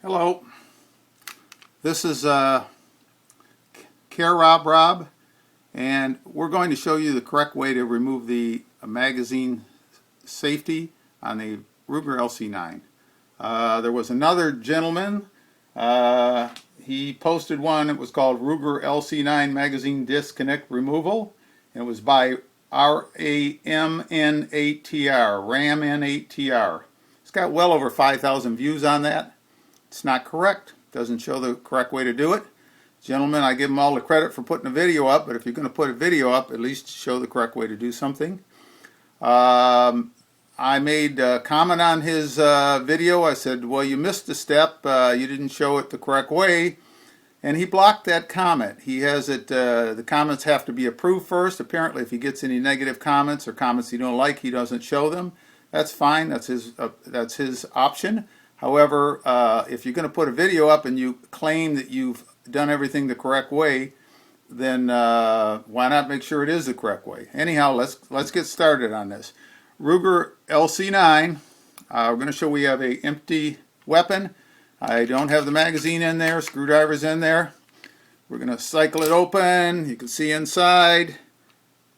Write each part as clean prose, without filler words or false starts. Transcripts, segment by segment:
Hello, this is Care Rob, and we're going to show you the correct way to remove the magazine safety on the Ruger LC9. There was another gentleman, he posted one. It was called Ruger LC9 Magazine Disconnect Removal, and it was by RAM-N8TR. It's got well over 5,000 views on that. It's not correct. Doesn't show the correct way to do it. Gentlemen, I give them all the credit for putting a video up, but if you're going to put a video up, at least show the correct way to do something. I made a comment on his video. I said, well, you missed a step. You didn't show it the correct way. And he blocked that comment. He has it, the comments have to be approved first. Apparently, if he gets any negative comments or comments he don't like, he doesn't show them. That's fine. That's his option. However, if you're going to put a video up and you claim that you've done everything the correct way, then why not make sure it is the correct way? Anyhow, let's get started on this. Ruger LC9. We're going to show we have an empty weapon. I don't have the magazine in there. Screwdriver's in there. We're going to cycle it open. You can see inside.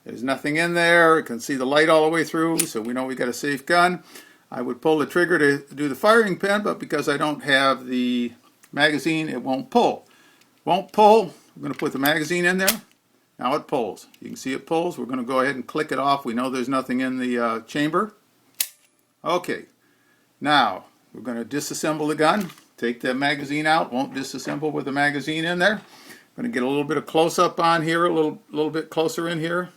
There's nothing in there. You can see the light all the way through, so we know we got a safe gun. I would pull the trigger to do the firing pin, but because I don't have the magazine, it won't pull. Won't pull. We're going to put the magazine in there. Now it pulls. You can see it pulls. We're going to go ahead and click it off. We know there's nothing in the chamber. Okay. Now we're going to disassemble the gun. Take the magazine out. Won't disassemble with the magazine in there. I'm going to get a little bit of close-up on here, a little bit closer in here.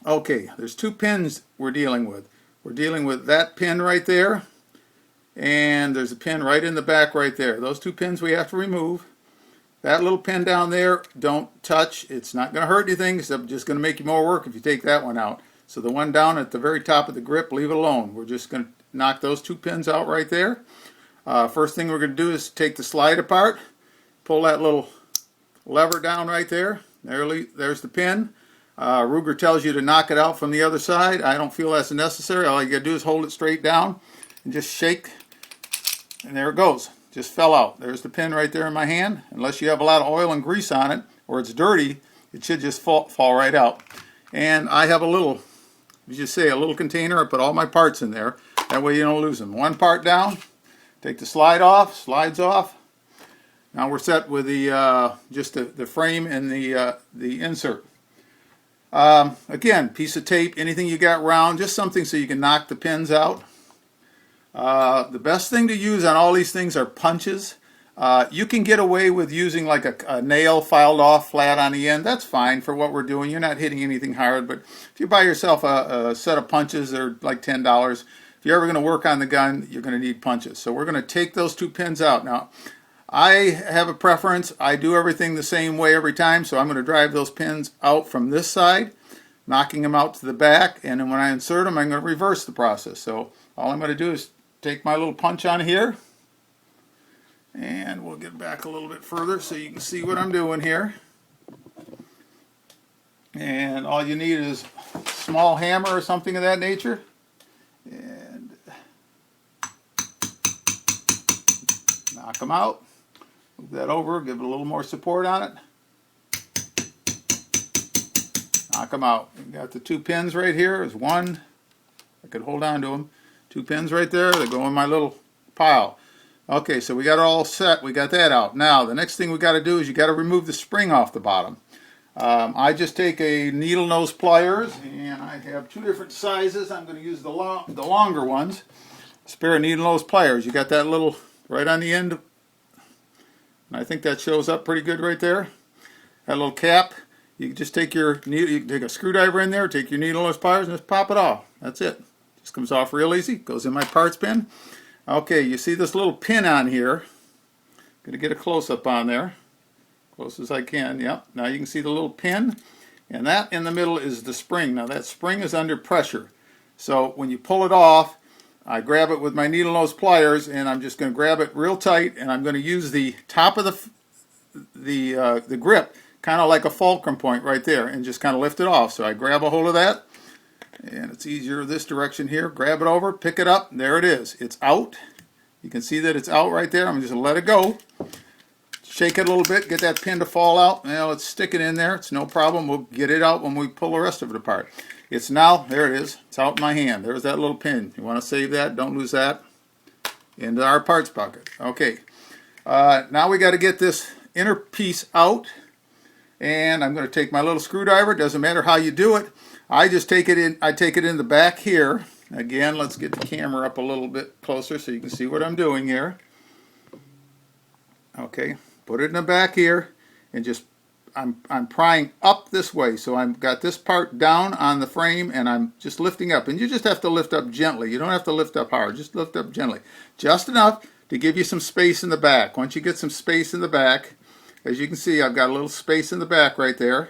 Okay, there's two pins we're dealing with. We're dealing with that pin right there, and there's a pin right in the back right there. Those two pins we have to remove. That little pin down there, don't touch. It's not going to hurt anything, except just going to make you more work if you take that one out. So the one down at the very top of the grip, leave it alone. We're just going to knock those two pins out right there. First thing we're going to do is take the slide apart, pull that little lever down right there. There's the pin. Ruger tells you to knock it out from the other side. I don't feel that's necessary. All you got to do is hold it straight down and just shake, and there it goes. Just fell out. There's the pin right there in my hand. Unless you have a lot of oil and grease on it or it's dirty, it should just fall right out. And I have a little, you just say a little container. I put all my parts in there. That way you don't lose them. One part down. Take the slide off. Slides off. Now we're set with the just the frame and the insert. Again, piece of tape, anything you got round, just something so you can knock the pins out. The best thing to use on all these things are punches. You can get away with using like a nail filed off flat on the end. That's fine for what we're doing. You're not hitting anything hard, but if you buy yourself a set of punches, they're like $10. If you're ever going to work on the gun, you're going to need punches. So we're going to take those two pins out. Now, I have a preference. I do everything the same way every time, so I'm going to drive those pins out from this side, knocking them out to the back, and then when I insert them, I'm going to reverse the process. So all I'm going to do is take my little punch on here, and we'll get back a little bit further so you can see what I'm doing here. And all you need is a small hammer or something of that nature, and knock them out. Move that over, give it a little more support on it. Knock them out. We've got the two pins right here. There's one. I could hold on to them. Two pins right there. They go in my little pile. Okay, so we got it all set. We got that out. Now, the next thing we got to do is you got to remove the spring off the bottom. I just take a needle nose pliers, and I have two different sizes. I'm going to use the longer ones. Spare needle nose pliers. You got that little right on the end. And I think that shows up pretty good right there. That little cap. You can just take your needle, you can take a screwdriver in there, take your needle nose pliers, and just pop it off. That's it. Just comes off real easy. Goes in my parts bin. Okay, you see this little pin on here. Going to get a close-up on there. Close as I can. Yep. Now you can see the little pin. And that in the middle is the spring. Now that spring is under pressure. So when you pull it off, I grab it with my needle nose pliers, and I'm just going to grab it real tight, and I'm going to use the top of the grip, kind of like a fulcrum point right there, and just kind of lift it off. So I grab a hold of that, and it's easier this direction here. Grab it over, pick it up, there it is. It's out, You can see that it's out right there. I'm just going to let it go. Shake it a little bit, get that pin to fall out. Now let's stick it in there. It's no problem. We'll get it out when we pull the rest of it apart. It's now, there it is. It's out in my hand. There's that little pin. You want to save that. Don't lose that. Into our parts bucket. Okay. Now we got to get this inner piece out. And I'm going to take my little screwdriver. Doesn't matter how you do it. I just take it in. I take it in the back here. Again, let's get the camera up a little bit closer so you can see what I'm doing here. Okay. Put it in the back here, and just I'm prying up this way. So I've got this part down on the frame, and I'm just lifting up. And you just have to lift up gently. You don't have to lift up hard. Just lift up gently. Just enough to give you some space in the back. Once you get some space in the back, as you can see, I've got a little space in the back right there.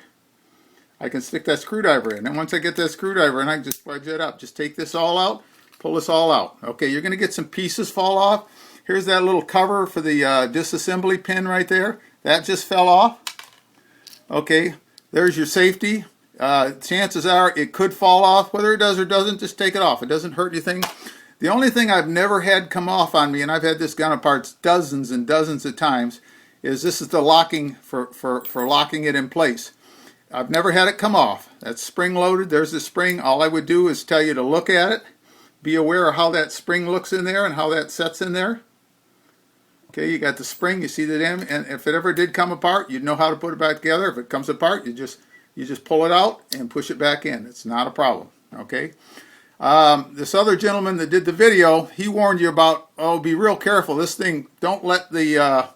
I can stick that screwdriver in. And once I get that screwdriver in, I can just fudge it up. Just take this all out, pull this all out. Okay, you're going to get some pieces fall off. Here's that little cover for the disassembly pin right there. That just fell off. Okay, there's your safety. Chances are it could fall off. Whether it does or doesn't, just take it off. It doesn't hurt anything. The only thing I've never had come off on me, and I've had this gun apart dozens and dozens of times, is this is the locking for locking it in place. I've never had it come off. That's spring loaded. There's the spring. All I would do is tell you to look at it. Be aware of how that spring looks in there and how that sets in there. Okay, you got the spring, you see the end, and if it ever did come apart, you'd know how to put it back together. If it comes apart, you just pull it out and push it back in. It's not a problem. Okay. This other gentleman that did the video, he warned you about, oh, be real careful. This thing, don't let the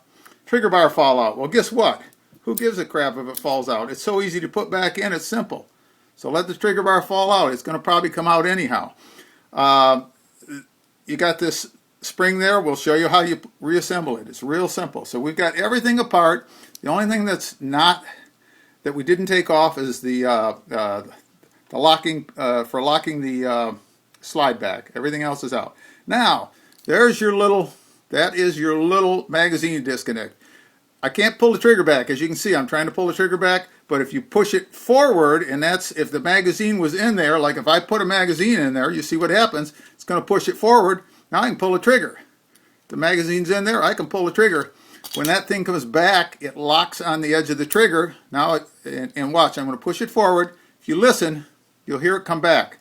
trigger bar fall out. Well, guess what? Who gives a crap if it falls out? It's so easy to put back in. It's simple. So let the trigger bar fall out. It's going to probably come out anyhow. You got this spring there. We'll show you how you reassemble it. It's real simple. So we've got everything apart. The only thing that's not, that we didn't take off, is the locking for locking the slide back. Everything else is out. Now there's your little, that is your little magazine disconnect. I can't pull the trigger back. As you can see, I'm trying to pull the trigger back, but if you push it forward, and that's if the magazine was in there, like if I put a magazine in there, you see what happens. It's going to push it forward. Now I can pull the trigger. The magazine's in there, I can pull the trigger. When that thing comes back, it locks on the edge of the trigger. Now, and watch, I'm going to push it forward. If you listen, you'll hear it come back.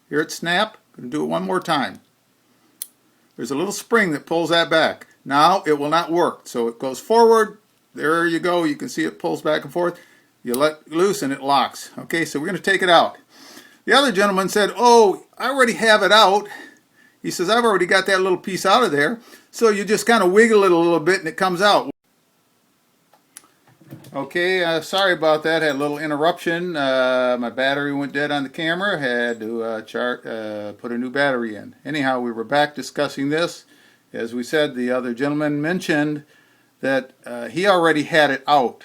Hear it snap? I'm going to do it one more time. There's a little spring that pulls that back. Now it will not work. So it goes forward. There you go. You can see it pulls back and forth. You let loose and it locks. Okay, so we're going to take it out. The other gentleman said, oh, I already have it out. He says, I've already got that little piece out of there. So you just kind of wiggle it a little bit and it comes out. Okay, sorry about that. Had a little interruption. My battery went dead on the camera. Had to put a new battery in. Anyhow, we were back discussing this. As we said, the other gentleman mentioned that he already had it out.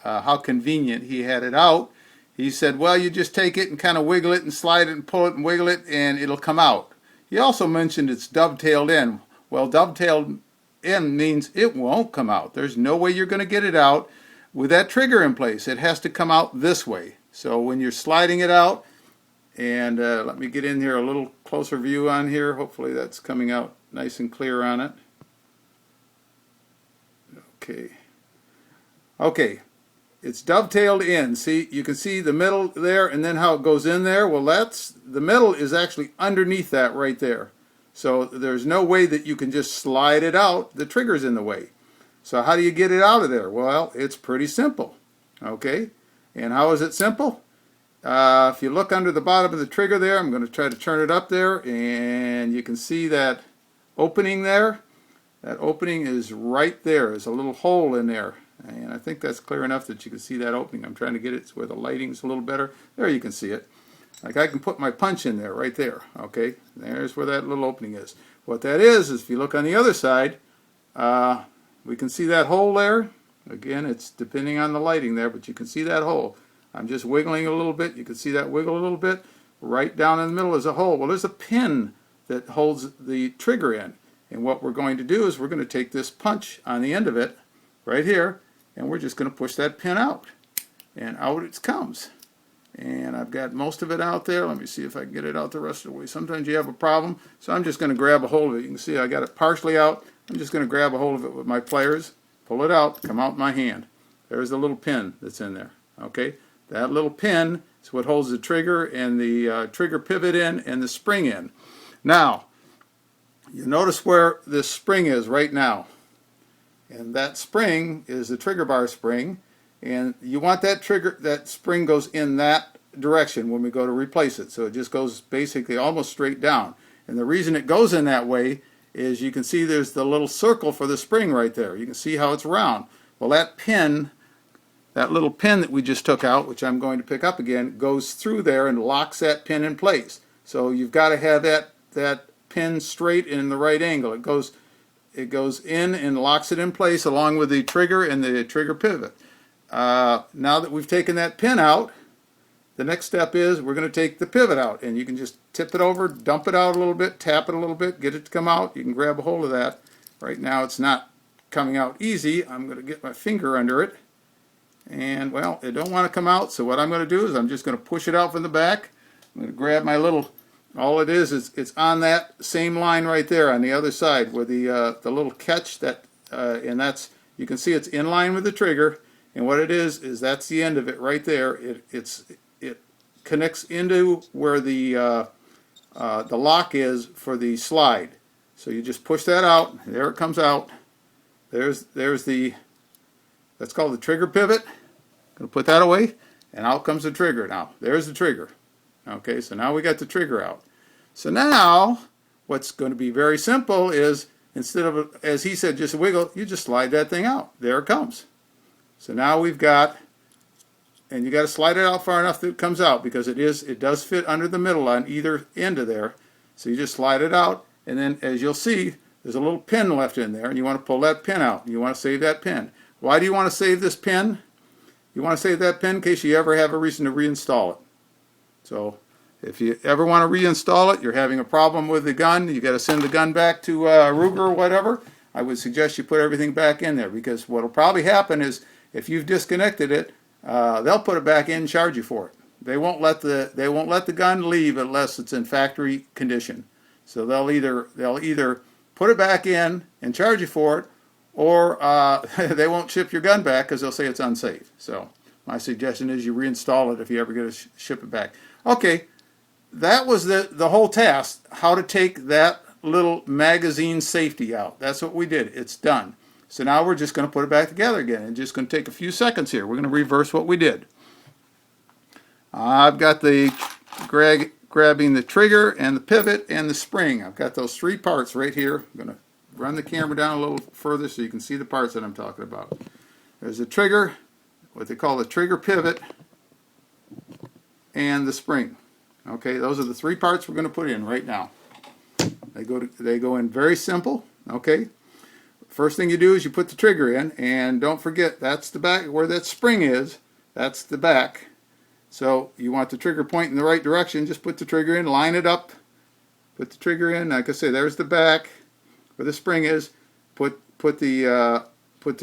How convenient he had it out. He said, well, you just take it and kind of wiggle it and slide it and pull it and wiggle it and it'll come out. He also mentioned it's dovetailed in. Well, dovetailed in means it won't come out. There's no way you're going to get it out with that trigger in place. It has to come out this way. So when you're sliding it out, and let me get in here a little closer view on here. Hopefully that's coming out nice and clear on it. Okay. Okay. It's dovetailed in. See, you can see the middle there and then how it goes in there. Well, that's, the middle is actually underneath that right there. So there's no way that you can just slide it out. The trigger's in the way. So how do you get it out of there? Well, it's pretty simple. Okay. And how is it simple? If you look under the bottom of the trigger there, I'm going to try to turn it up there, and you can see that opening there. That opening is right there. There's a little hole in there. And I think that's clear enough that you can see that opening. I'm trying to get it where the lighting's a little better. There you can see it. Like I can put my punch in there, right there. Okay, there's where that little opening is. What that is if you look on the other side, we can see that hole there. Again, it's depending on the lighting there, but you can see that hole. I'm just wiggling a little bit. You can see that wiggle a little bit. Right down in the middle is a hole. Well, there's a pin that holds the trigger in. And what we're going to do is we're going to take this punch on the end of it, right here, and we're just going to push that pin out. And out it comes. And I've got most of it out there. Let me see if I can get it out the rest of the way. Sometimes you have a problem, so I'm just going to grab a hold of it. You can see I got it partially out. I'm just going to grab a hold of it with my pliers, pull it out, come out in my hand. There's the little pin that's in there. Okay, that little pin is what holds the trigger and the trigger pivot in and the spring in. Now, you notice where this spring is right now. And that spring is the trigger bar spring. And you want that spring goes in that direction when we go to replace it. So it just goes basically almost straight down. And the reason it goes in that way is you can see there's the little circle for the spring right there. You can see how it's round. Well, that pin, that little pin that we just took out, which I'm going to pick up again, goes through there and locks that pin in place. So you've got to have that pin straight in the right angle. It goes in and locks it in place along with the trigger and the trigger pivot. Now that we've taken that pin out, the next step is we're going to take the pivot out, and you can just tip it over, dump it out a little bit, tap it a little bit, get it to come out. You can grab a hold of that. Right now it's not coming out easy. I'm going to get my finger under it, and well, it don't want to come out, so what I'm going to do is I'm just going to push it out from the back. I'm going to grab my little, all it is it's on that same line right there on the other side where the little catch that, and that's, you can see it's in line with the trigger. And what it is that's the end of it right there. It connects into where the lock is for the slide. So you just push that out. There it comes out. There's the, that's called the trigger pivot. I'm going to put that away, and out comes the trigger now. There's the trigger. Okay, so now we got the trigger out. So now what's going to be very simple is instead of, as he said, just wiggle, you just slide that thing out. There it comes. So now we've got, and you got to slide it out far enough that it comes out, because it does fit under the middle on either end of there. So you just slide it out, and then as you'll see, there's a little pin left in there, and you want to pull that pin out. You want to save that pin. Why do you want to save this pin? You want to save that pin in case you ever have a reason to reinstall it. So if you ever want to reinstall it, you're having a problem with the gun, you got to send the gun back to Ruger or whatever, I would suggest you put everything back in there, because what will probably happen is if you've disconnected it, they'll put it back in and charge you for it. They won't let the gun leave unless it's in factory condition. So they'll either put it back in and charge you for it, or they won't ship your gun back because they'll say it's unsafe. So my suggestion is you reinstall it if you ever get to ship it back. Okay, that was the whole task, how to take that little magazine safety out. That's what we did. It's done. So now we're just going to put it back together again. And just going to take a few seconds here. We're going to reverse what we did. I've got the grabbing the trigger and the pivot and the spring. I've got those three parts right here. I'm going to run the camera down a little further so you can see the parts that I'm talking about. There's the trigger, what they call the trigger pivot, and the spring. Okay, those are the three parts we're going to put in right now. They go in very simple. Okay. First thing you do is you put the trigger in, and don't forget that's the back where that spring is. That's the back. So you want the trigger point in the right direction. Just put the trigger in, line it up, put the trigger in. Like I say, there's the back where the spring is. Put the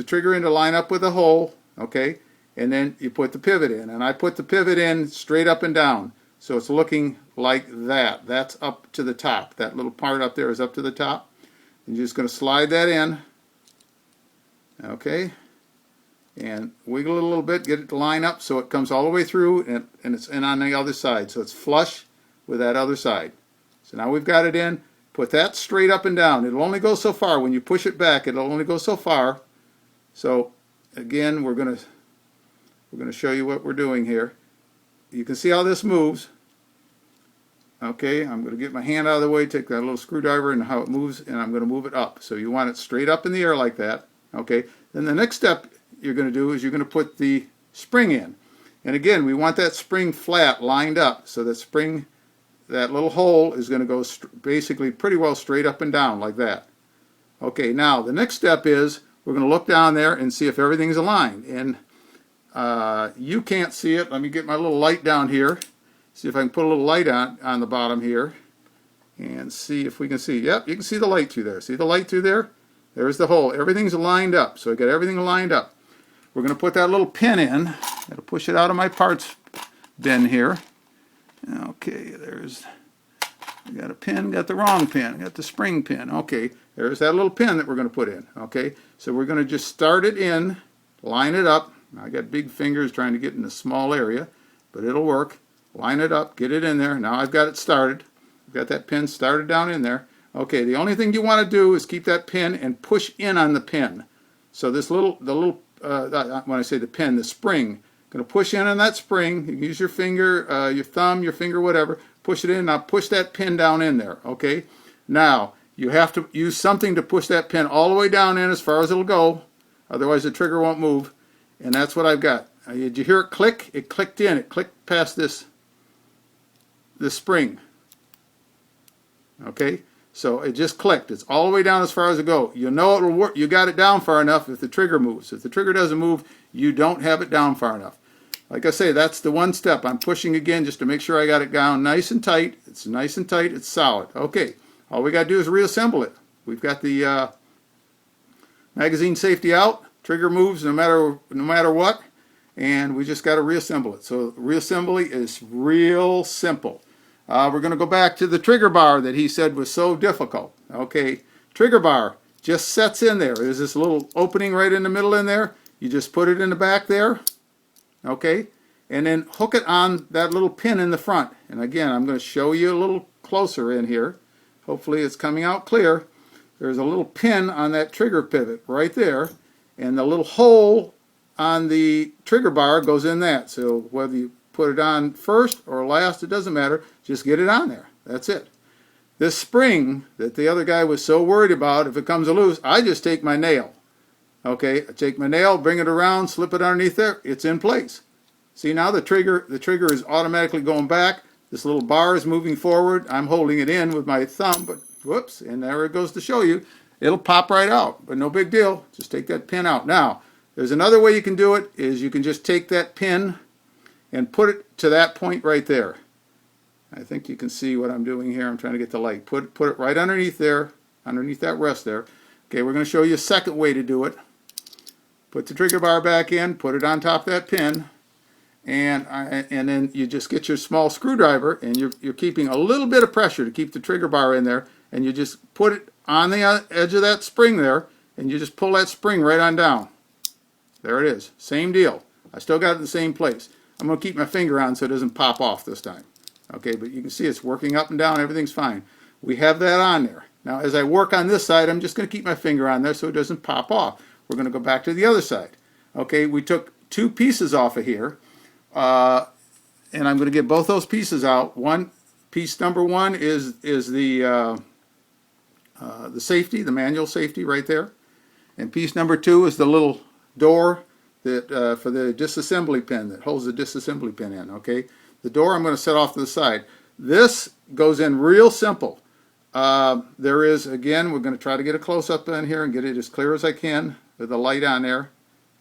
trigger in to line up with the hole. Okay, and then you put the pivot in, and I put the pivot in straight up and down. So it's looking like that. That's up to the top. That little part up there is up to the top. And you're just going to slide that in. Okay, and wiggle it a little bit, get it to line up so it comes all the way through, and it's in on the other side, so it's flush with that other side. So now we've got it in. Put that straight up and down. It'll only go so far. When you push it back, it'll only go so far. So again, we're going to show you what we're doing here. You can see how this moves. Okay, I'm going to get my hand out of the way, take that little screwdriver and how it moves, and I'm going to move it up. So you want it straight up in the air like that. Okay, then the next step you're going to do is you're going to put the spring in. And again, we want that spring flat, lined up, so that spring, that little hole is going to go basically pretty well straight up and down like that. Okay, now the next step is we're going to look down there and see if everything's aligned. And you can't see it. Let me get my little light down here. See if I can put a little light on the bottom here and see if we can see. Yep, you can see the light through there. See the light through there? There's the hole. Everything's lined up. So I got everything lined up. We're going to put that little pin in. I'll push it out of my parts bin here. Okay, there's, I got a pin, got the wrong pin, got the spring pin. Okay, there's that little pin that we're going to put in. Okay, so we're going to just start it in, line it up. I got big fingers trying to get in a small area, but it'll work. Line it up, get it in there. Now I've got it started. I've got that pin started down in there. Okay, the only thing you want to do is keep that pin and push in on the pin. So this little, when I say the pin, the spring, going to push in on that spring. You can use your finger, your thumb, your finger, whatever. Push it in. Now push that pin down in there. Okay. Now you have to use something to push that pin all the way down in as far as it'll go. Otherwise the trigger won't move. And that's what I've got. Did you hear it click? It clicked in. It clicked past this spring. Okay. So it just clicked. It's all the way down as far as it goes. You know it'll work. You got it down far enough if the trigger moves. If the trigger doesn't move, you don't have it down far enough. Like I say, that's the one step. I'm pushing again just to make sure I got it down nice and tight. It's nice and tight. It's solid. Okay. All we got to do is reassemble it. We've got the magazine safety out. Trigger moves no matter what. And we just got to reassemble it. So reassembly is real simple. We're going to go back to the trigger bar that he said was so difficult. Okay, trigger bar just sets in there. There's this little opening right in the middle in there. You just put it in the back there. Okay, and then hook it on that little pin in the front. And again, I'm going to show you a little closer in here. Hopefully it's coming out clear. There's a little pin on that trigger pivot right there. And the little hole on the trigger bar goes in that. So whether you put it on first or last, it doesn't matter. Just get it on there. That's it. This spring that the other guy was so worried about, if it comes loose, I just take my nail. Okay, I take my nail, bring it around, slip it underneath there. It's in place. See now the trigger is automatically going back. This little bar is moving forward. I'm holding it in with my thumb, but whoops, and there it goes to show you. It'll pop right out, but no big deal. Just take that pin out. Now, there's another way you can do it, is you can just take that pin and put it to that point right there. I think you can see what I'm doing here. I'm trying to get the light. Put it right underneath there, underneath that rest there. Okay, we're going to show you a second way to do it. Put the trigger bar back in, put it on top of that pin, and then you just get your small screwdriver, and you're keeping a little bit of pressure to keep the trigger bar in there, and you just put it on the edge of that spring there, and you just pull that spring right on down. There it is. Same deal. I still got it in the same place. I'm going to keep my finger on so it doesn't pop off this time. Okay, but you can see it's working up and down. Everything's fine. We have that on there. Now, as I work on this side, I'm just going to keep my finger on there so it doesn't pop off. We're going to go back to the other side. Okay, we took two pieces off of here, and I'm going to get both those pieces out. Piece number one is the safety, the manual safety right there, and piece number two is the little door that for the disassembly pin that holds the disassembly pin in. Okay, the door I'm going to set off to the side. This goes in real simple. There is, again, we're going to try to get a close-up in here and get it as clear as I can with the light on there.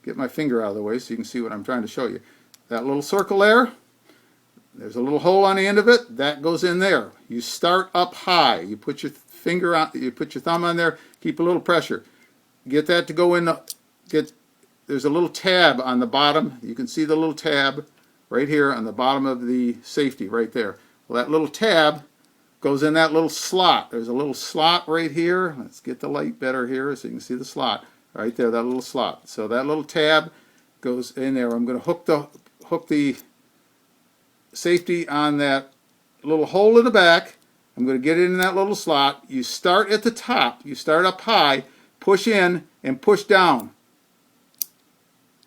Get my finger out of the way so you can see what I'm trying to show you. That little circle there, there's a little hole on the end of it. That goes in there. You start up high. You put your finger on, you put your thumb on there, keep a little pressure. Get that to go in there's a little tab on the bottom. You can see the little tab right here on the bottom of the safety right there. Well, that little tab goes in that little slot. There's a little slot right here. Let's get the light better here so you can see the slot right there, that little slot. So that little tab goes in there. I'm going to hook the safety on that little hole in the back. I'm going to get it in that little slot. You start at the top. You start up high, push in, and push down.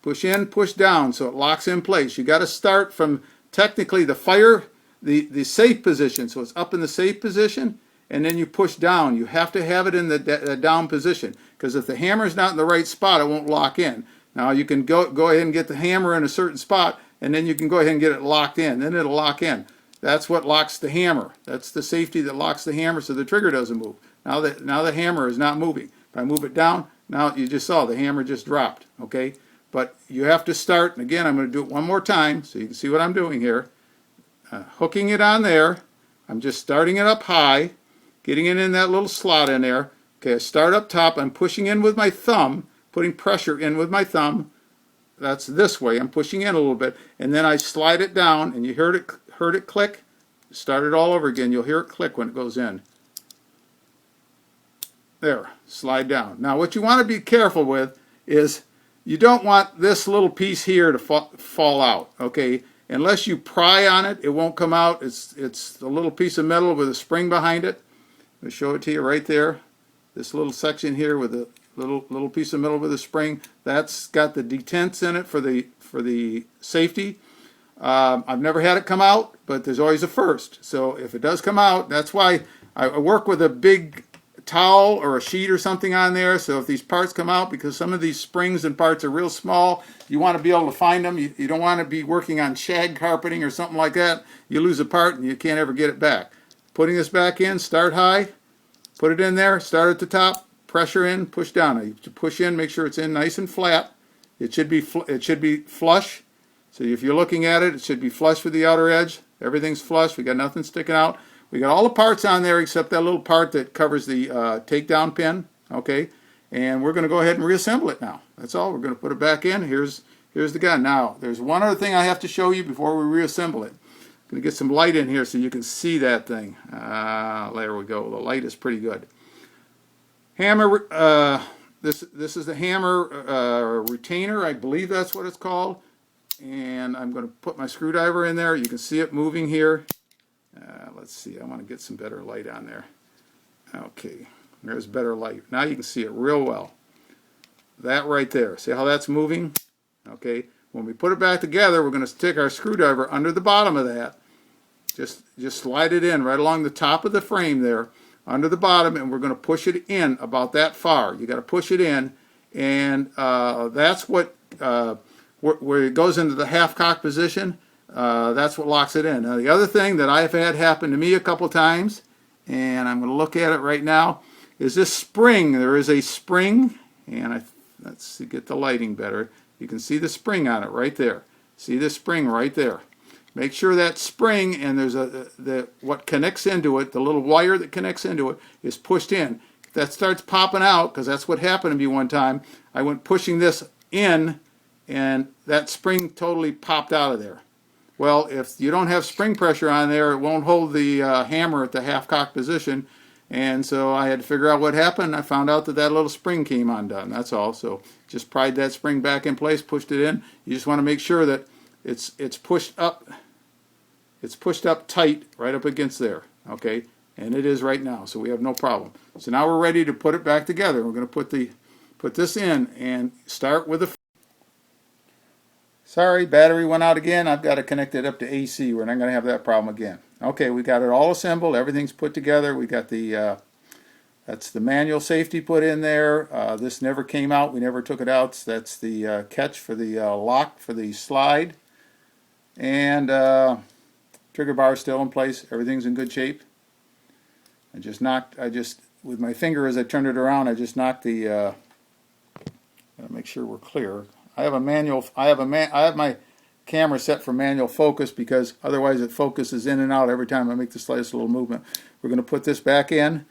Push in, push down so it locks in place. You got to start from technically the safe position. So it's up in the safe position, and then you push down. You have to have it in the down position, because if the hammer's not in the right spot, it won't lock in. Now you can go ahead and get the hammer in a certain spot, and then you can go ahead and get it locked in. Then it'll lock in. That's what locks the hammer. That's the safety that locks the hammer so the trigger doesn't move. Now the hammer is not moving. If I move it down, now you just saw the hammer just dropped. Okay, but you have to start. And again, I'm going to do it one more time so you can see what I'm doing here. Hooking it on there. I'm just starting it up high, getting it in that little slot in there. Okay, I start up top. I'm pushing in with my thumb, putting pressure in with my thumb. that's this way. I'm pushing in a little bit, and then I slide it down, and you heard it click. Start it all over again. You'll hear it click when it goes in. There, slide down. Now what you want to be careful with is you don't want this little piece here to fall out, okay? Unless you pry on it, it won't come out. It's a little piece of metal with a spring behind it. I'll show it to you right there. This little section here with a little piece of metal with a spring. That's got the detents in it for the safety. I've never had it come out, but there's always a first. So if it does come out, that's why I work with a big towel or a sheet or something on there. So if these parts come out, because some of these springs and parts are real small, you want to be able to find them. You don't want to be working on shag carpeting or something like that. You lose a part and you can't ever get it back. Putting this back in, start high, put it in there, start at the top, pressure in, push down. You push in, make sure it's in nice and flat. It should be flush. So if you're looking at it, it should be flush with the outer edge. Everything's flush. We got nothing sticking out. We got all the parts on there except that little part that covers the takedown pin. Okay, and we're going to go ahead and reassemble it now. That's all. We're going to put it back in. Here's the gun. Now, there's one other thing I have to show you before we reassemble it. I'm going to get some light in here so you can see that thing. There we go. The light is pretty good. Hammer. This is the hammer retainer. I believe that's what it's called. And I'm going to put my screwdriver in there. You can see it moving here. Let's see. I want to get some better light on there. Okay. There's better light. Now you can see it real well. That right there. See how that's moving? Okay. When we put it back together, we're going to stick our screwdriver under the bottom of that. Just slide it in right along the top of the frame there, under the bottom, and we're going to push it in about that far. You got to push it in, and that's what where it goes into the half cock position. That's what locks it in. Now the other thing that I've had happen to me a couple times, and I'm going to look at it right now, is this spring. There is a spring, and let's see, get the lighting better. You can see the spring on it right there. See the spring right there. Make sure that spring and there's what connects into it, the little wire that connects into it, is pushed in. If that starts popping out, because that's what happened to me one time, I went pushing this in, and that spring totally popped out of there. Well, if you don't have spring pressure on there, it won't hold the hammer at the half-cock position. And so I had to figure out what happened. I found out that little spring came undone. That's all. So just pried that spring back in place, pushed it in. You just want to make sure that it's pushed up. It's pushed up tight, right up against there. Okay, and it is right now. So we have no problem. So now we're ready to put it back together. We're going to put this in and start with the. Sorry, battery went out again. I've got to connect it up to AC. We're not going to have that problem again. Okay, we got it all assembled. Everything's put together. We got the that's the manual safety put in there. This never came out. We never took it out. So that's the catch for the lock for the slide. And trigger bar is still in place. Everything's in good shape. With my finger as I turned it around, I just knocked the. Gotta make sure we're clear. I have my camera set for manual focus because otherwise it focuses in and out every time I make the slightest little movement. We're going to put this back in.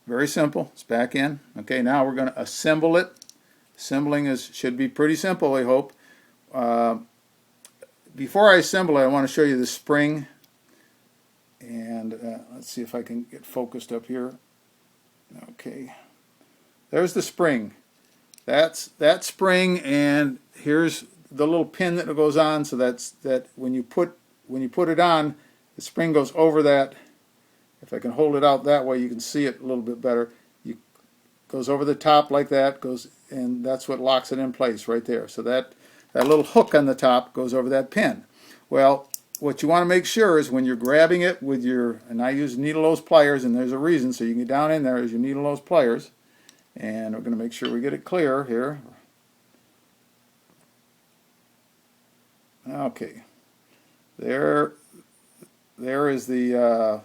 Very simple. It's back in. Okay, now we're going to assemble it. Assembling should be pretty simple, I hope. Before I assemble it, I want to show you the spring. And let's see if I can get focused up here. Okay. There's the spring. That's that spring, and here's the little pin that goes on. So that when you put it on, the spring goes over that. If I can hold it out that way, you can see it a little bit better. Goes over the top like that, and that's what locks it in place right there. So that little hook on the top goes over that pin. Well, what you want to make sure is when you're grabbing it with and I use needle nose pliers, and there's a reason, so you can get down in there as your needle nose pliers. And we're going to make sure we get it clear here. Okay. There is the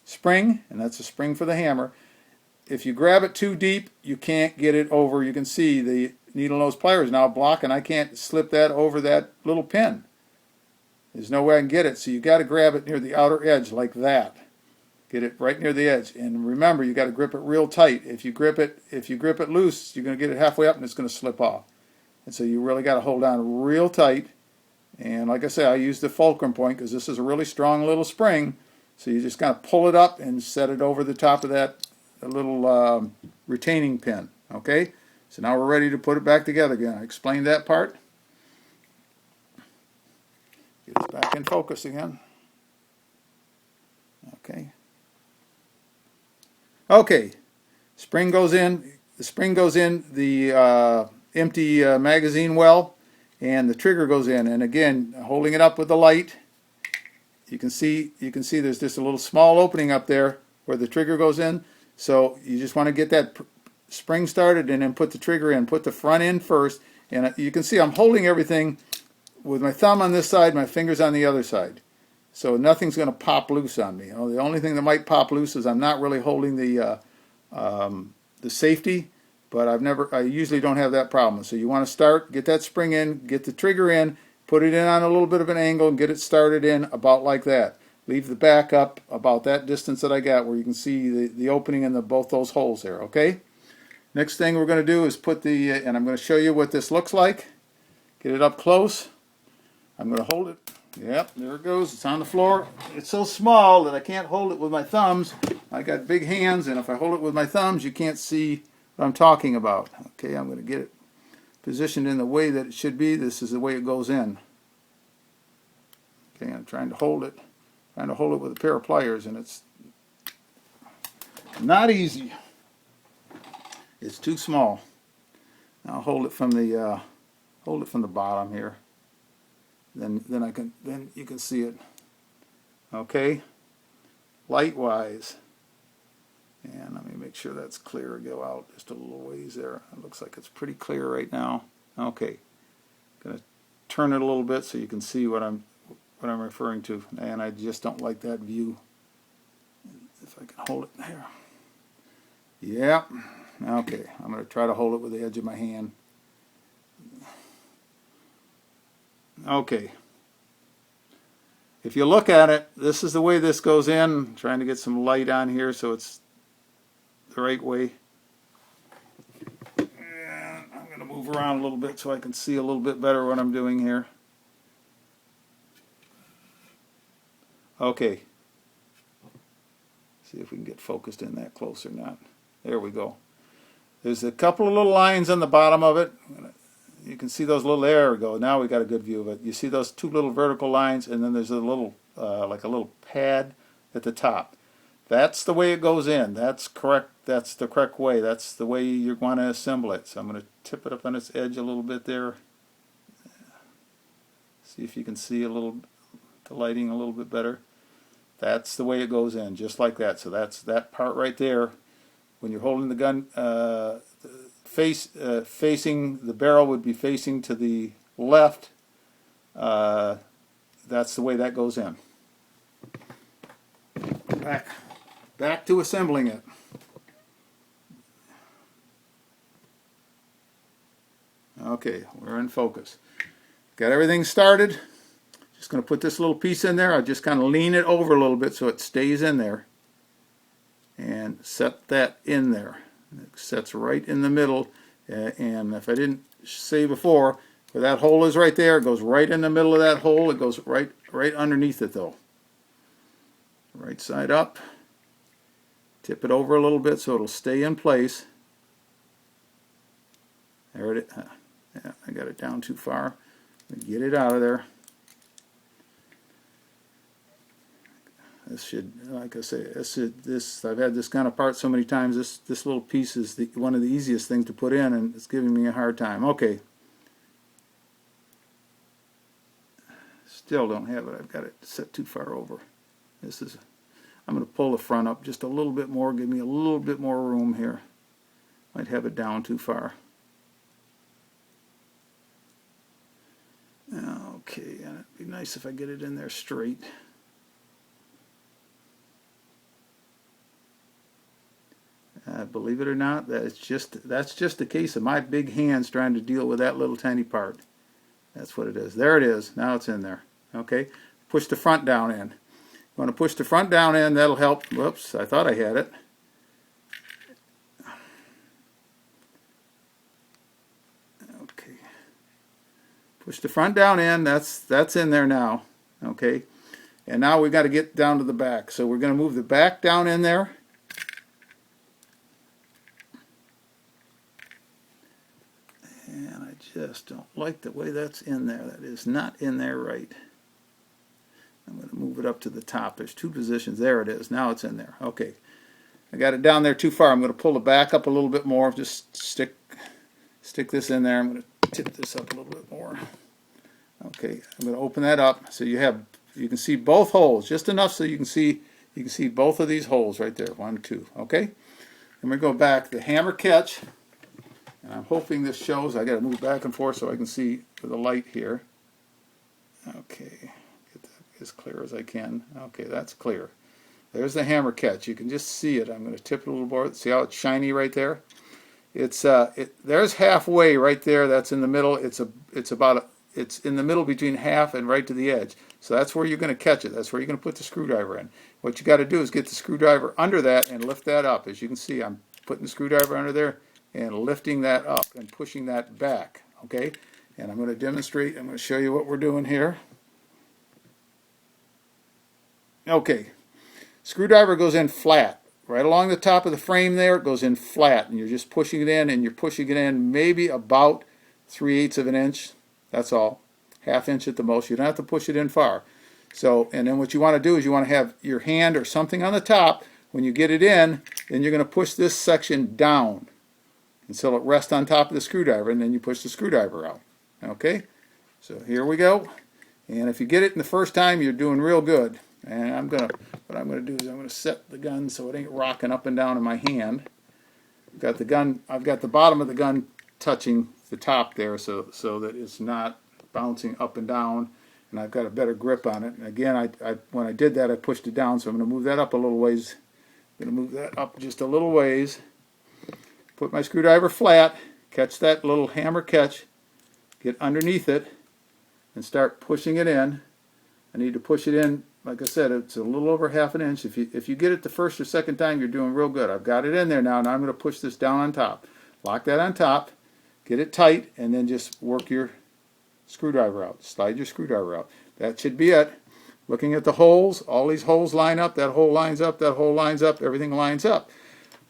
spring, and that's a spring for the hammer. If you grab it too deep, you can't get it over. You can see the needle nose pliers now blocking. I can't slip that over that little pin. There's no way I can get it, so you got to grab it near the outer edge like that. Get it right near the edge, and remember, you got to grip it real tight. If you grip it loose, you're going to get it halfway up, and it's going to slip off. And so you really got to hold on real tight. And like I say, I use the fulcrum point because this is a really strong little spring. So you just kind of pull it up and set it over the top of that little retaining pin. Okay? So now we're ready to put it back together again. I explained that part. Get us back in focus again. Okay. Okay. Spring goes in. The spring goes in the empty magazine well, and the trigger goes in. And again, holding it up with the light, you can see there's just a little small opening up there where the trigger goes in. So you just want to get that spring started and then put the trigger in. Put the front in first, and you can see I'm holding everything with my thumb on this side, my fingers on the other side. So nothing's going to pop loose on me. You know, the only thing that might pop loose is I'm not really holding the safety, but I usually don't have that problem. So you want to start, get that spring in, get the trigger in, put it in on a little bit of an angle, and get it started in about like that. Leave the back up about that distance that I got where you can see the opening in both those holes there, okay? Next thing we're going to do is put and I'm going to show you what this looks like. Get it up close. I'm going to hold it. Yep, there it goes. It's on the floor. It's so small that I can't hold it with my thumbs. I got big hands, and if I hold it with my thumbs, you can't see what I'm talking about. Okay, I'm going to get it positioned in the way that it should be. This is the way it goes in. Okay, I'm trying to hold it with a pair of pliers, and it's not easy. It's too small. Now I'll hold it from the bottom here. Then you can see it. Okay, light-wise, and let me make sure that's clear. Go out just a little ways there. It looks like it's pretty clear right now. Okay, gonna turn it a little bit so you can see what I'm referring to. And I just don't like that view. If I can hold it there. Yeah. Okay, I'm gonna try to hold it with the edge of my hand. Okay. If you look at it, this is the way this goes in. I'm trying to get some light on here so it's the right way. And I'm going to move around a little bit so I can see a little bit better what I'm doing here. Okay. See if we can get focused in that close or not. There we go. There's a couple of little lines on the bottom of it. You can see those little, there we go. Now we got a good view of it. You see those two little vertical lines, and then there's a little, like a little pad at the top. That's the way it goes in. That's correct. That's the correct way. That's the way you want to assemble it. So I'm going to tip it up on its edge a little bit there. See if you can see the lighting a little bit better. That's the way it goes in, just like that. So that's that part right there. When you're holding the gun, facing the barrel would be facing to the left. That's the way that goes in. Back to assembling it. Okay, we're in focus. Got everything started. Just going to put this little piece in there. I just kind of lean it over a little bit so it stays in there. And set that in there. It sets right in the middle, and if I didn't say before, where that hole is right there, it goes right in the middle of that hole. It goes right underneath it though. Right side up. Tip it over a little bit so it'll stay in place. There it is. Yeah, I got it down too far. Get it out of there. This should, like I say, I've had this kind of part so many times. This little piece is one of the easiest things to put in, and it's giving me a hard time. Okay. Still don't have it. I've got it set too far over. I'm going to pull the front up just a little bit more. Give me a little bit more room here. Might have it down too far. Okay, and it'd be nice if I get it in there straight. Believe it or not, that's just a case of my big hands trying to deal with that little tiny part. That's what it is. There it is. Now it's in there. Okay. Push the front down in. You want to push the front down in. That'll help. Whoops, I thought I had it. Okay. Push the front down in. That's in there now. Okay. And now we've got to get down to the back. So we're going to move the back down in there. And I just don't like the way that's in there. That is not in there right. I'm going to move it up to the top. There's two positions. There it is. Now it's in there. Okay. I got it down there too far. I'm going to pull the back up a little bit more. Just stick this in there. I'm going to tip this up a little bit more. Okay. I'm going to open that up so you can see both holes, just enough so you can see both of these holes right there. 1, 2. Okay. And we go back. The hammer catch. And I'm hoping this shows. I got to move back and forth so I can see with the light here. Okay. Get that as clear as I can. Okay, that's clear. There's the hammer catch. You can just see it. I'm going to tip it a little more. See how it's shiny right there? There's halfway right there. That's in the middle. It's in the middle between half and right to the edge. So that's where you're going to catch it. That's where you're going to put the screwdriver in. What you got to do is get the screwdriver under that and lift that up. As you can see, I'm putting the screwdriver under there and lifting that up and pushing that back. Okay? And I'm going to demonstrate. I'm going to show you what we're doing here. Okay. Screwdriver goes in flat. Right along the top of the frame there, it goes in flat. And you're just pushing it in, and you're pushing it in maybe about 3/8 of an inch. That's all. 1/2 inch at the most. You don't have to push it in far. So, and then what you want to do is you want to have your hand or something on the top. When you get it in, then you're going to push this section down until it rests on top of the screwdriver, and then you push the screwdriver out. Okay? So here we go. And if you get it in the first time, you're doing real good. And what I'm going to do is I'm going to set the gun so it ain't rocking up and down in my hand. I've got the bottom of the gun touching the top there so that it's not bouncing up and down, and I've got a better grip on it. And again, when I did that, I pushed it down, so I'm going to move that up a little ways. I'm going to move that up just a little ways. Put my screwdriver flat, catch that little hammer catch, get underneath it, and start pushing it in. I need to push it in, like I said, it's a little over 1/2 inch. If you get it the first or second time, you're doing real good. I've got it in there now, and I'm going to push this down on top. Lock that on top, get it tight, and then just work your screwdriver out. Slide your screwdriver out. That should be it. Looking at the holes, all these holes line up, that hole lines up, that hole lines up, everything lines up.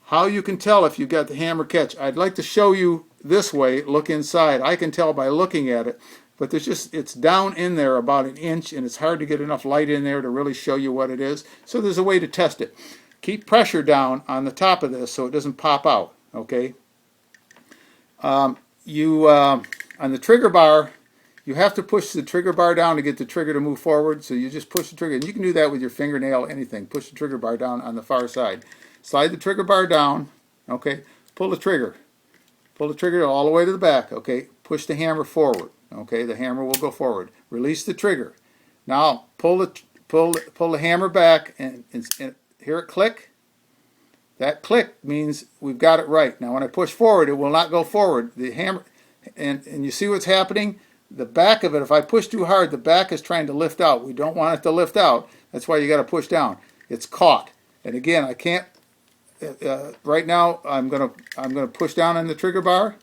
How you can tell if you've got the hammer catch, I'd like to show you this way, look inside. I can tell by looking at it, but it's down in there about 1 inch, and it's hard to get enough light in there to really show you what it is. So there's a way to test it. Keep pressure down on the top of this so it doesn't pop out, okay? On the trigger bar, you have to push the trigger bar down to get the trigger to move forward, so you just push the trigger, and you can do that with your fingernail, anything. Push the trigger bar down on the far side. Slide the trigger bar down, okay? Pull the trigger. Pull the trigger all the way to the back, okay? Push the hammer forward, okay? The hammer will go forward. Release the trigger. Now pull the hammer back, and hear it click? That click means we've got it right. Now when I push forward, it will not go forward. The hammer, and you see what's happening? The back of it, if I push too hard, the back is trying to lift out. We don't want it to lift out. That's why you got to push down. It's caught. And again, I can't. Right now, I'm gonna push down on the trigger bar.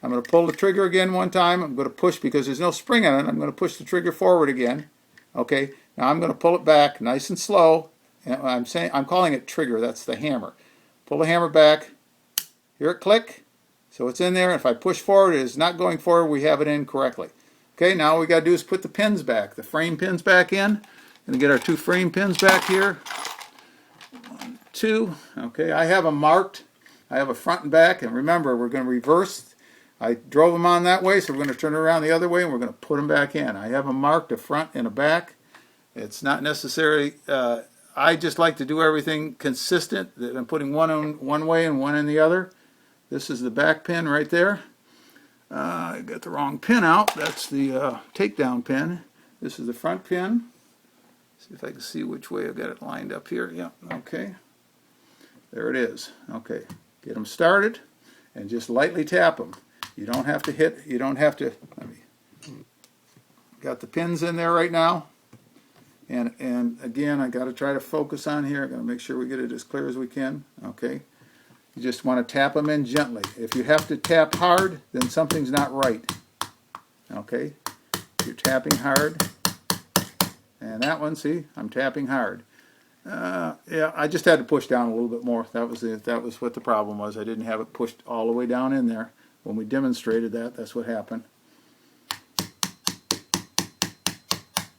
I'm gonna pull the trigger again one time. I'm gonna push because there's no spring on it. I'm gonna push the trigger forward again. Okay. Now I'm gonna pull it back, nice and slow. And I'm calling it trigger. That's the hammer. Pull the hammer back. Hear it click. So it's in there. If I push forward, it is not going forward. We have it in correctly. Okay, now all we got to do is put the pins back, the frame pins back in. Going to get our 2 frame pins back here. 1, 2. Okay, I have them marked. I have a front and back, and remember, we're going to reverse. I drove them on that way, so we're going to turn it around the other way, and we're going to put them back in. I have them marked, a front and a back. It's not necessary. I just like to do everything consistent. That I'm putting one way and one in the other. This is the back pin right there. I got the wrong pin out. That's the takedown pin. This is the front pin. See if I can see which way I've got it lined up here. Yeah, okay. There it is. Okay. Get them started and just lightly tap them. You don't have to hit, you don't have to, got the pins in there right now. And again, I got to try to focus on here. I got to make sure we get it as clear as we can. Okay. You just want to tap them in gently. If you have to tap hard, then something's not right. Okay? you're tapping hard. And that one, see, I'm tapping hard. Yeah, I just had to push down a little bit more. That was it. That was what the problem was. I didn't have it pushed all the way down in there. When we demonstrated that, that's what happened.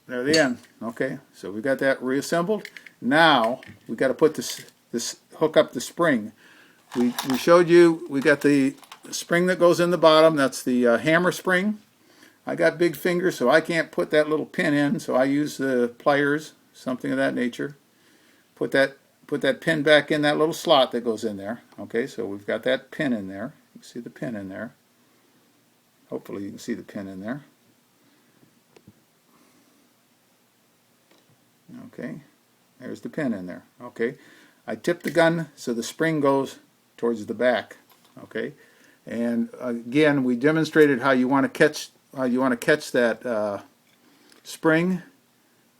There, the end. Okay, so we got that reassembled. Now we got to put this hook up the spring. We showed you we got the spring that goes in the bottom. That's the hammer spring. I got big fingers, so I can't put that little pin in. So I use the pliers, something of that nature. Put that pin back in that little slot that goes in there. Okay, so we've got that pin in there. You can see the pin in there. Hopefully you can see the pin in there. Okay, there's the pin in there. Okay, I tip the gun so the spring goes towards the back. Okay, and again we demonstrated how you want to catch that spring.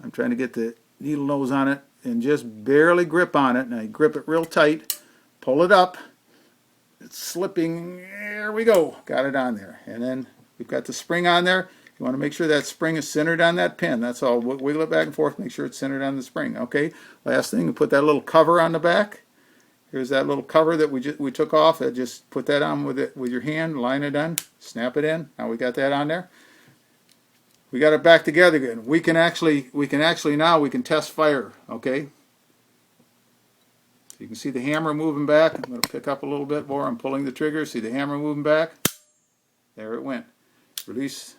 I'm trying to get the needle nose on it and just barely grip on it. And I grip it real tight, pull it up. It's slipping. There we go. Got it on there. And then we've got the spring on there. You want to make sure that spring is centered on that pin. That's all. Wiggle it back and forth. Make sure it's centered on the spring. Okay. Last thing, we put that little cover on the back. Here's that little cover that we took off. Just put that on with your hand. Line it on. Snap it in. Now we got that on there. We got it back together again. We can actually now we can test fire. Okay. You can see the hammer moving back. I'm going to pick up a little bit more. I'm pulling the trigger. See the hammer moving back? There it went. Release.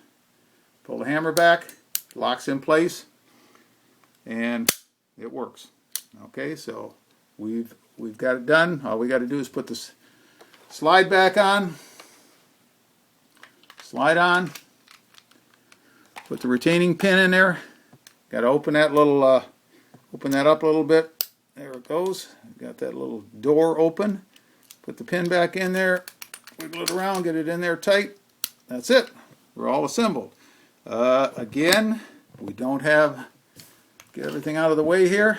Pull the hammer back. Locks in place. And it works. Okay, so we've got it done. All we got to do is put this slide back on. Slide on. Put the retaining pin in there. Got to open that little, open that up a little bit. There it goes. Got that little door open. Put the pin back in there. Wiggle it around. Get it in there tight. That's it. We're all assembled. Again, we don't have. Get everything out of the way here.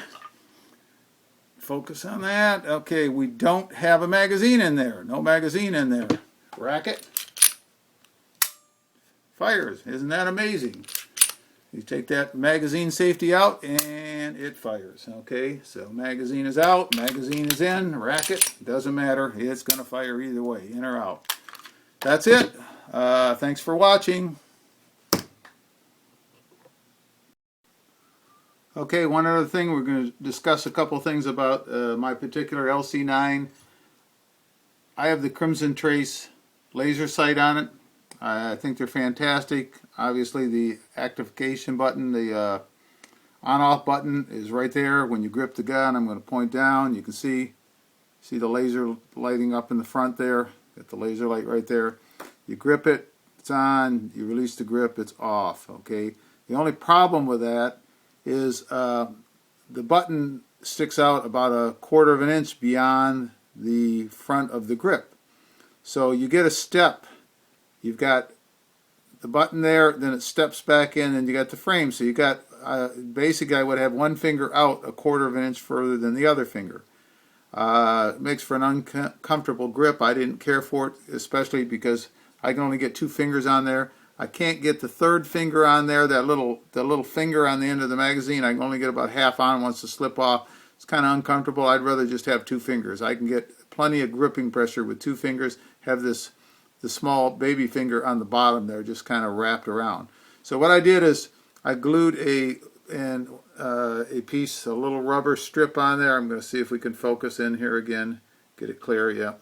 Focus on that. Okay, we don't have a magazine in there. No magazine in there. Racket. Fires. Isn't that amazing? You take that magazine safety out and it fires. Okay, so magazine is out, magazine is in, racket, doesn't matter. It's going to fire either way, in or out. That's it. Thanks for watching. Okay, one other thing, we're going to discuss a couple things about my particular LC9. I have the Crimson Trace laser sight on it. I think they're fantastic. Obviously the activation button, the on-off button is right there. When you grip the gun, I'm going to point down. You can see the laser lighting up in the front there. Got the laser light right there. You grip it, it's on. You release the grip, it's off. Okay. The only problem with that is the button sticks out about 1/4 of an inch beyond the front of the grip. So you get a step. You've got the button there, then it steps back in, and you got the frame. So you got basically I would have one finger out 1/4 of an inch further than the other finger. It makes for an uncomfortable grip. I didn't care for it, especially because I can only get 2 fingers on there. I can't get the 3rd finger on there. That little finger on the end of the magazine, I can only get about half on. Once to slip off, it's kind of uncomfortable. I'd rather just have 2 fingers. I can get plenty of gripping pressure with 2 fingers. Have the small baby finger on the bottom there just kind of wrapped around. So what I did is I glued a little rubber strip on there. I'm going to see if we can focus in here again, get it clear. Yeah,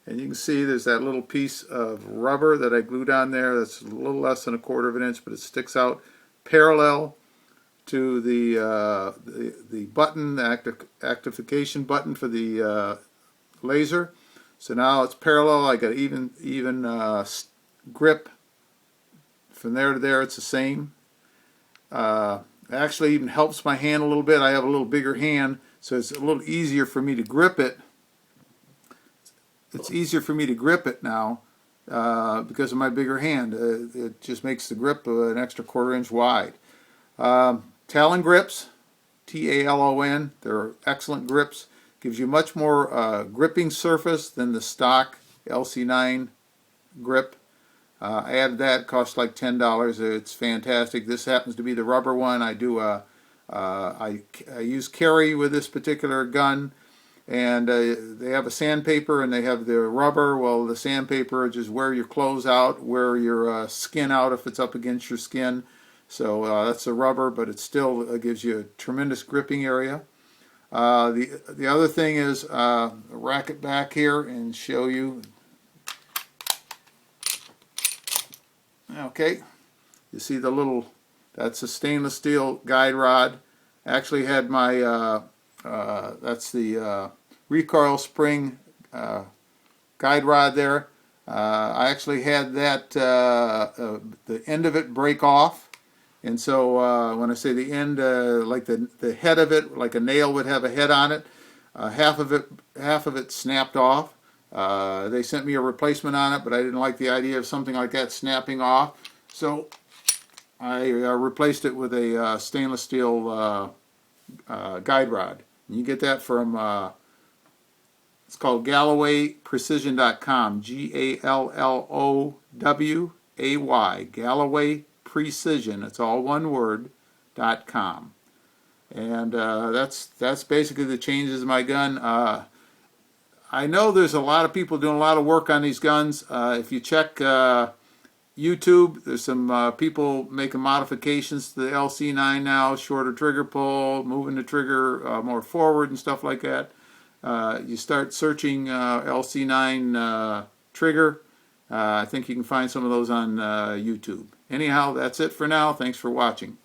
and you can see there's that little piece of rubber that I glued on there. That's a little less than 1/4 of an inch, but it sticks out parallel to the button, the activation button for the laser. So now it's parallel. I got even grip from there to there. It's the same. It actually even helps my hand a little bit. I have a little bigger hand, so it's a little easier for me to grip it. It's easier for me to grip it now because of my bigger hand. It just makes the grip an extra 1/4 inch wide. Talon grips, T-A-L-O-N. They're excellent grips. Gives you much more gripping surface than the stock LC9 grip. I added that. It cost like $10. It's fantastic. This happens to be the rubber one. I use carry with this particular gun, and they have a sandpaper and they have the rubber. Well, the sandpaper just wear your clothes out, wear your skin out if it's up against your skin. So that's the rubber, but it still gives you a tremendous gripping area. The other thing is rack it back here and show you. Okay, you see the little, that's a stainless steel guide rod. Actually had my, that's the recoil spring guide rod there. I actually had that, the end of it break off. And so when I say the end, like the head of it, like a nail would have a head on it, half of it snapped off. They sent me a replacement on it, but I didn't like the idea of something like that snapping off. So I replaced it with a stainless steel guide rod. And you get that from, it's called GallowayPrecision.com, G-A-L-L-O-W-A-Y, Galloway Precision, it's all one word, .com. And that's basically the changes in my gun. I know there's a lot of people doing a lot of work on these guns. If you check YouTube, there's some people making modifications to the LC9 now, shorter trigger pull, moving the trigger more forward and stuff like that. You start searching LC9 trigger. I think you can find some of those on YouTube. Anyhow, that's it for now. Thanks for watching.